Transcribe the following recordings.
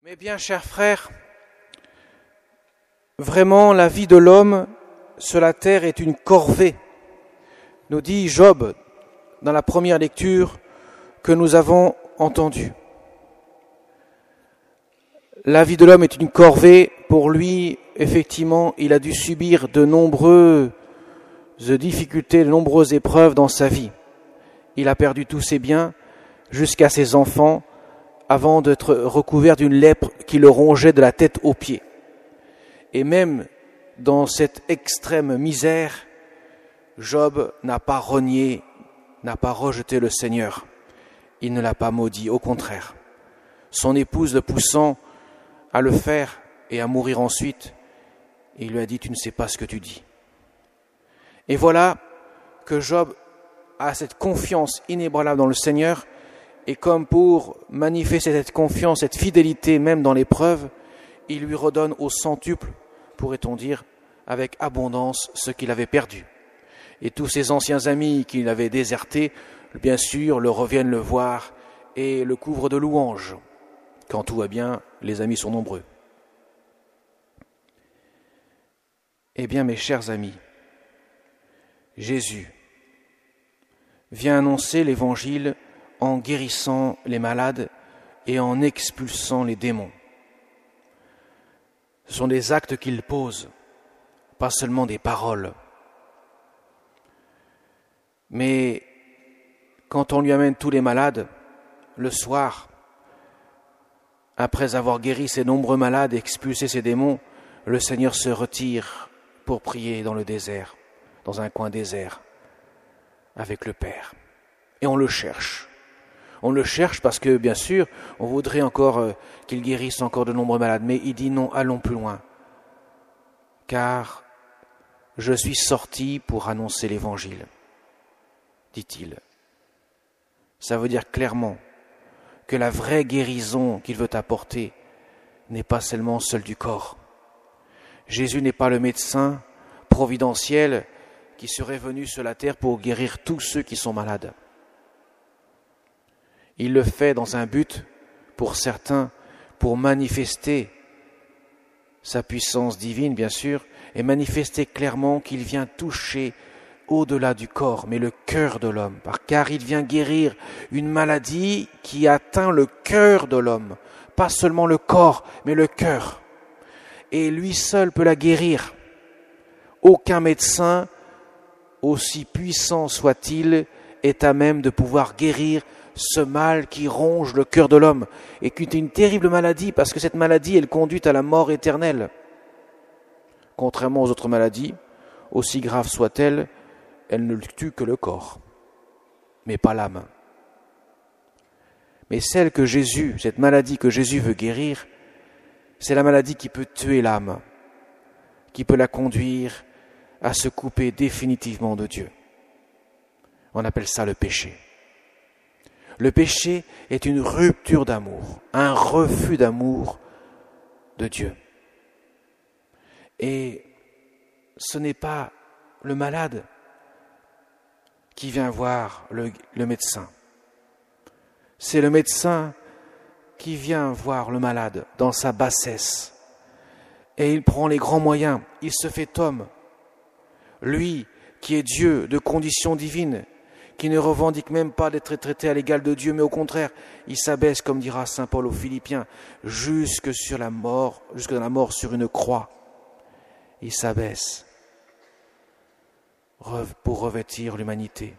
Mais bien, chers frères, vraiment la vie de l'homme sur la terre est une corvée, nous dit Job dans la première lecture que nous avons entendue. La vie de l'homme est une corvée. Pour lui, effectivement, il a dû subir de nombreuses difficultés, de nombreuses épreuves dans sa vie. Il a perdu tous ses biens jusqu'à ses enfants avant d'être recouvert d'une lèpre qui le rongeait de la tête aux pieds. Et même dans cette extrême misère, Job n'a pas renié, n'a pas rejeté le Seigneur. Il ne l'a pas maudit, au contraire. Son épouse le poussant à le faire et à mourir ensuite, il lui a dit « Tu ne sais pas ce que tu dis ». Et voilà que Job a cette confiance inébranlable dans le Seigneur, et comme pour manifester cette confiance, cette fidélité même dans l'épreuve, il lui redonne au centuple, pourrait-on dire, avec abondance ce qu'il avait perdu. Et tous ses anciens amis qui l'avaient déserté, bien sûr, le reviennent le voir et le couvrent de louanges. Quand tout va bien, les amis sont nombreux. Eh bien, mes chers amis, Jésus vient annoncer l'Évangile en guérissant les malades et en expulsant les démons. Ce sont des actes qu'il pose, pas seulement des paroles. Mais quand on lui amène tous les malades, le soir, après avoir guéri ces nombreux malades et expulsé ces démons, le Seigneur se retire pour prier dans le désert, dans un coin désert, avec le Père. Et on le cherche. On le cherche parce que, bien sûr, on voudrait encore qu'il guérisse encore de nombreux malades. Mais il dit non, allons plus loin. Car je suis sorti pour annoncer l'Évangile, dit-il. Ça veut dire clairement que la vraie guérison qu'il veut apporter n'est pas seulement celle du corps. Jésus n'est pas le médecin providentiel qui serait venu sur la terre pour guérir tous ceux qui sont malades. Il le fait dans un but, pour certains, pour manifester sa puissance divine, bien sûr, et manifester clairement qu'il vient toucher au-delà du corps, mais le cœur de l'homme, car il vient guérir une maladie qui atteint le cœur de l'homme, pas seulement le corps, mais le cœur. Et lui seul peut la guérir. Aucun médecin, aussi puissant soit-il, est à même de pouvoir guérir ce mal qui ronge le cœur de l'homme, et qui est une terrible maladie, parce que cette maladie, elle conduit à la mort éternelle. Contrairement aux autres maladies, aussi graves soient-elles, elle ne tue que le corps, mais pas l'âme. Mais celle que Jésus, cette maladie que Jésus veut guérir, c'est la maladie qui peut tuer l'âme, qui peut la conduire à se couper définitivement de Dieu. On appelle ça le péché. Le péché est une rupture d'amour, un refus d'amour de Dieu. Et ce n'est pas le malade qui vient voir le médecin. C'est le médecin qui vient voir le malade dans sa bassesse. Et il prend les grands moyens, il se fait homme. Lui qui est Dieu de condition divine, qui ne revendique même pas d'être traité à l'égal de Dieu, mais au contraire, il s'abaisse, comme dira saint Paul aux Philippiens, jusque dans la mort sur une croix. Il s'abaisse pour revêtir l'humanité,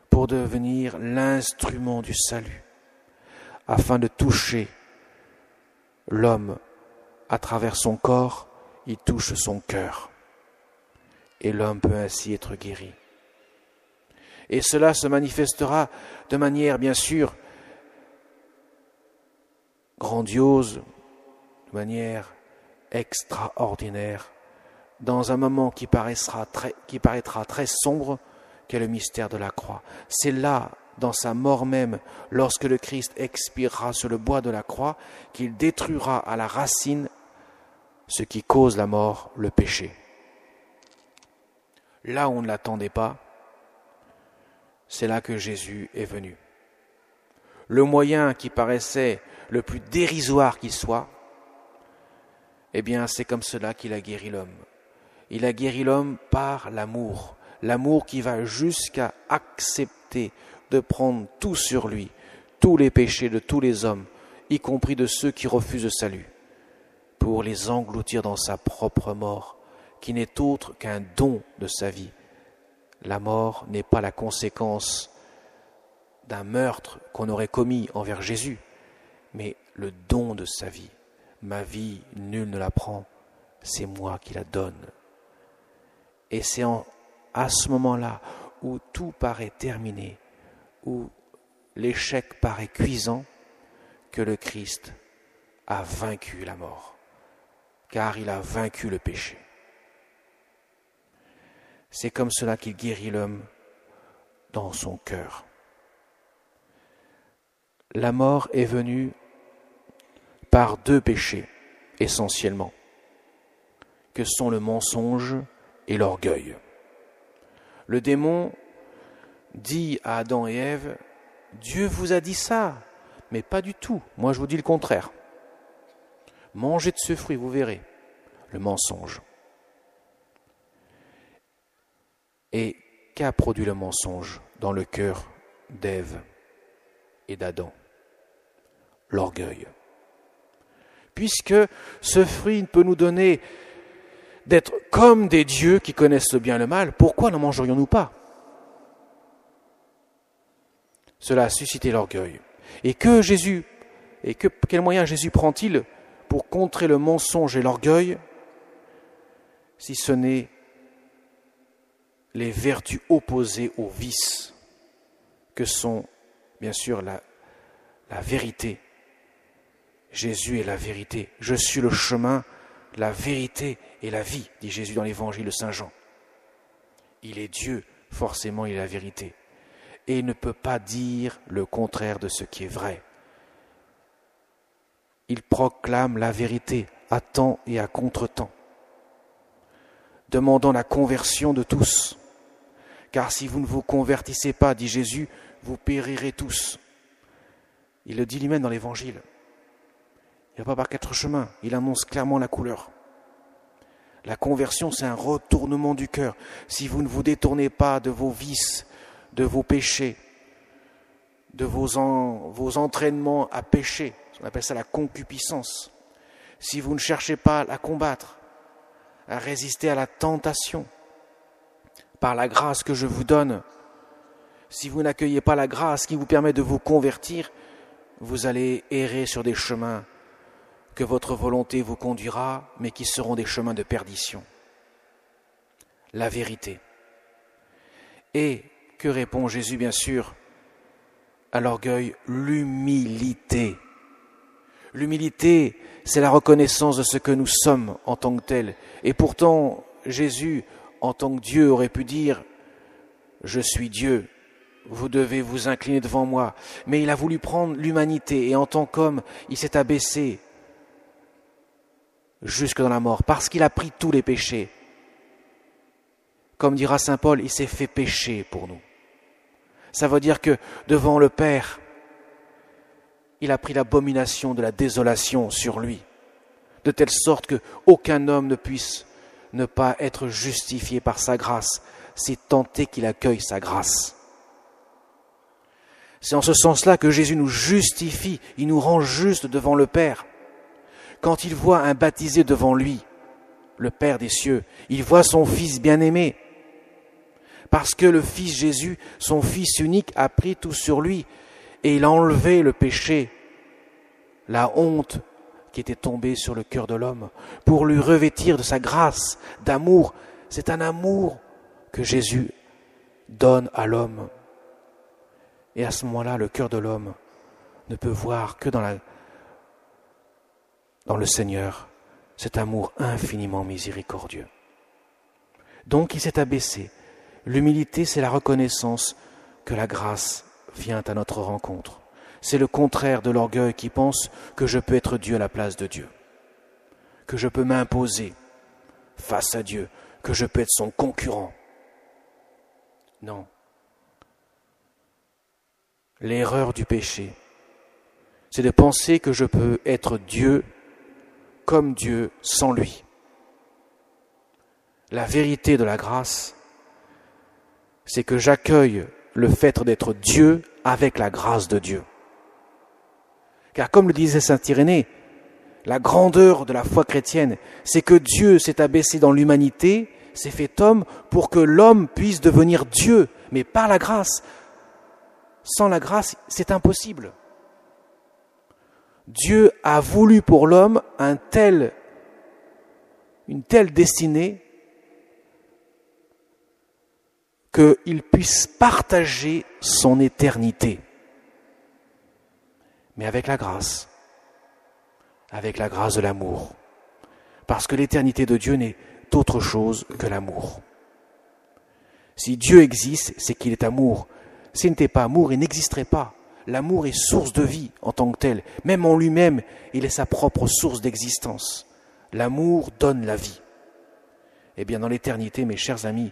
pour devenir l'instrument du salut, afin de toucher l'homme à travers son corps, il touche son cœur. Et l'homme peut ainsi être guéri. Et cela se manifestera de manière, bien sûr, grandiose, de manière extraordinaire, dans un moment qui paraîtra très sombre, qu'est le mystère de la croix. C'est là, dans sa mort même, lorsque le Christ expirera sur le bois de la croix, qu'il détruira à la racine ce qui cause la mort, le péché. Là où on ne l'attendait pas, c'est là que Jésus est venu. le moyen qui paraissait le plus dérisoire qu'il soit, eh bien c'est comme cela qu'il a guéri l'homme. Il a guéri l'homme par l'amour, l'amour qui va jusqu'à accepter de prendre tout sur lui, tous les péchés de tous les hommes, y compris de ceux qui refusent le salut, pour les engloutir dans sa propre mort, qui n'est autre qu'un don de sa vie. La mort n'est pas la conséquence d'un meurtre qu'on aurait commis envers Jésus, mais le don de sa vie. Ma vie, nul ne la prend, c'est moi qui la donne. Et c'est à ce moment-là où tout paraît terminé, où l'échec paraît cuisant, que le Christ a vaincu la mort, car il a vaincu le péché. C'est comme cela qu'il guérit l'homme dans son cœur. La mort est venue par deux péchés, essentiellement, que sont le mensonge et l'orgueil. Le démon dit à Adam et Ève, « Dieu vous a dit ça, mais pas du tout, moi je vous dis le contraire. Mangez de ce fruit, vous verrez. » Le mensonge. Et qu'a produit le mensonge dans le cœur d'Ève et d'Adam? L'orgueil. Puisque ce fruit peut nous donner d'être comme des dieux qui connaissent le bien et le mal, pourquoi n'en mangerions-nous pas? Cela a suscité l'orgueil. Et quel moyen Jésus prend-il pour contrer le mensonge et l'orgueil, si ce n'est les vertus opposées aux vices, que sont bien sûr la vérité. Jésus est la vérité. Je suis le chemin, la vérité et la vie, dit Jésus dans l'évangile de Saint Jean. Il est Dieu, forcément il est la vérité. Et il ne peut pas dire le contraire de ce qui est vrai. Il proclame la vérité à temps et à contre-temps, demandant la conversion de tous. Car si vous ne vous convertissez pas, dit Jésus, vous périrez tous. Il le dit lui-même dans l'évangile. Il ne va pas par quatre chemins, il annonce clairement la couleur. La conversion, c'est un retournement du cœur. Si vous ne vous détournez pas de vos vices, de vos péchés, de vos entraînements à pécher, on appelle ça la concupiscence, si vous ne cherchez pas à combattre, à résister à la tentation, par la grâce que je vous donne, si vous n'accueillez pas la grâce qui vous permet de vous convertir, vous allez errer sur des chemins que votre volonté vous conduira, mais qui seront des chemins de perdition. La vérité. Et que répond Jésus, bien sûr, à l'orgueil? L'humilité. L'humilité, c'est la reconnaissance de ce que nous sommes en tant que tels. Et pourtant, Jésus, en tant que Dieu, aurait pu dire « Je suis Dieu, vous devez vous incliner devant moi ». Mais il a voulu prendre l'humanité et en tant qu'homme, il s'est abaissé jusque dans la mort, parce qu'il a pris tous les péchés. Comme dira saint Paul, il s'est fait pécher pour nous. Ça veut dire que devant le Père, il a pris l'abomination de la désolation sur lui, de telle sorte qu'aucun homme ne puisse ne pas être justifié par sa grâce, si tant est qu'il accueille sa grâce. C'est en ce sens-là que Jésus nous justifie, il nous rend juste devant le Père. Quand il voit un baptisé devant lui, le Père des cieux, il voit son Fils bien-aimé. Parce que le Fils Jésus, son Fils unique, a pris tout sur lui et il a enlevé le péché, la honte qui était tombée sur le cœur de l'homme, pour lui revêtir de sa grâce, d'amour. C'est un amour que Jésus donne à l'homme. Et à ce moment-là, le cœur de l'homme ne peut voir que dans le Seigneur cet amour infiniment miséricordieux. Donc il s'est abaissé. L'humilité, c'est la reconnaissance que la grâce vient à notre rencontre. C'est le contraire de l'orgueil qui pense que je peux être Dieu à la place de Dieu, que je peux m'imposer face à Dieu, que je peux être son concurrent. Non. L'erreur du péché, c'est de penser que je peux être Dieu comme Dieu sans lui. La vérité de la grâce, c'est que j'accueille le fait d'être Dieu avec la grâce de Dieu. Car comme le disait saint Irénée, la grandeur de la foi chrétienne, c'est que Dieu s'est abaissé dans l'humanité, s'est fait homme pour que l'homme puisse devenir Dieu, mais par la grâce. Sans la grâce, c'est impossible. Dieu a voulu pour l'homme une telle destinée qu'il puisse partager son éternité. Mais avec la grâce de l'amour. Parce que l'éternité de Dieu n'est autre chose que l'amour. Si Dieu existe, c'est qu'il est amour. S'il n'était pas amour, il n'existerait pas. L'amour est source de vie en tant que tel. Même en lui-même, il est sa propre source d'existence. L'amour donne la vie. Eh bien, dans l'éternité, mes chers amis,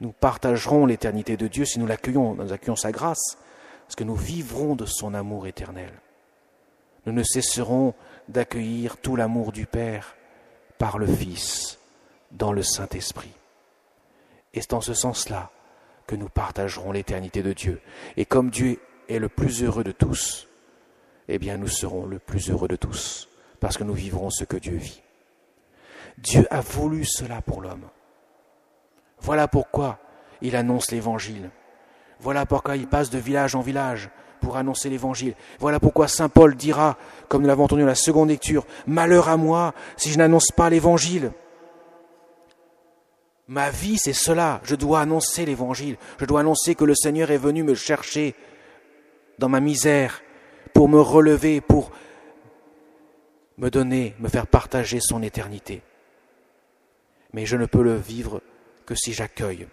nous partagerons l'éternité de Dieu si nous accueillons sa grâce, parce que nous vivrons de son amour éternel. Nous ne cesserons d'accueillir tout l'amour du Père par le Fils, dans le Saint-Esprit. Et c'est dans ce sens-là que nous partagerons l'éternité de Dieu. Et comme Dieu est le plus heureux de tous, eh bien nous serons le plus heureux de tous, parce que nous vivrons ce que Dieu vit. Dieu a voulu cela pour l'homme. Voilà pourquoi il annonce l'Évangile. Voilà pourquoi il passe de village en village pour annoncer l'Évangile. Voilà pourquoi saint Paul dira, comme nous l'avons entendu dans la seconde lecture, « Malheur à moi si je n'annonce pas l'Évangile !» Ma vie, c'est cela. Je dois annoncer l'Évangile. Je dois annoncer que le Seigneur est venu me chercher dans ma misère pour me relever, pour me donner, me faire partager son éternité. Mais je ne peux le vivre que si j'accueille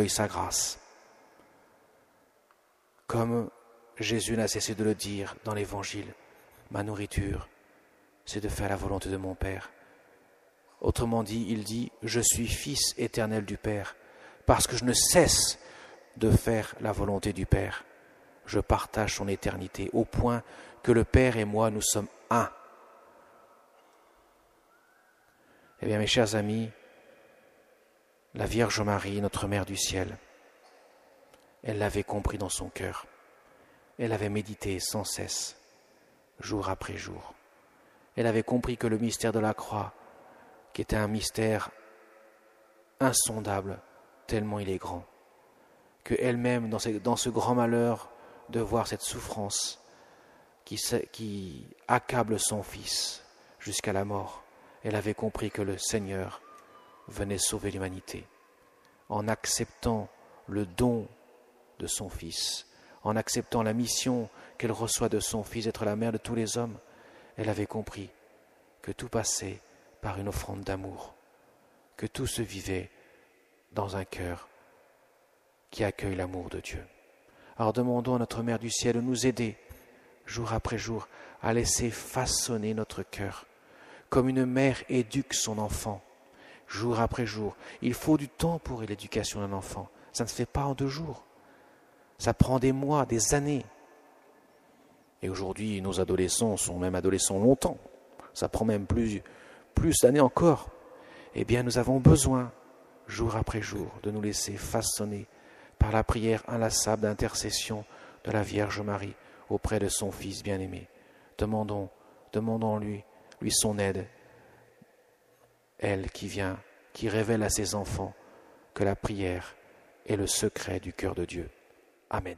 sa grâce. Comme Jésus n'a cessé de le dire dans l'Évangile, ma nourriture, c'est de faire la volonté de mon Père. Autrement dit, il dit, je suis fils éternel du Père, parce que je ne cesse de faire la volonté du Père. Je partage son éternité, au point que le Père et moi, nous sommes un. Eh bien, mes chers amis, la Vierge Marie, notre Mère du ciel, elle l'avait compris dans son cœur. Elle avait médité sans cesse, jour après jour. Elle avait compris que le mystère de la croix, qui était un mystère insondable, tellement il est grand, qu'elle-même, dans ce grand malheur de voir cette souffrance qui accable son Fils jusqu'à la mort, elle avait compris que le Seigneur venait sauver l'humanité en acceptant le don de son Fils, en acceptant la mission qu'elle reçoit de son Fils d'être la mère de tous les hommes. Elle avait compris que tout passait par une offrande d'amour, que tout se vivait dans un cœur qui accueille l'amour de Dieu. Alors demandons à notre Mère du ciel de nous aider, jour après jour, à laisser façonner notre cœur, comme une mère éduque son enfant, jour après jour. Il faut du temps pour l'éducation d'un enfant. Ça ne se fait pas en 2 jours. Ça prend des mois, des années. Et aujourd'hui, nos adolescents sont même adolescents longtemps. Ça prend même plus d'années encore. Eh bien, nous avons besoin, jour après jour, de nous laisser façonner par la prière inlassable d'intercession de la Vierge Marie auprès de son Fils bien-aimé. Demandons-lui son aide, elle qui révèle à ses enfants que la prière est le secret du cœur de Dieu. Amen.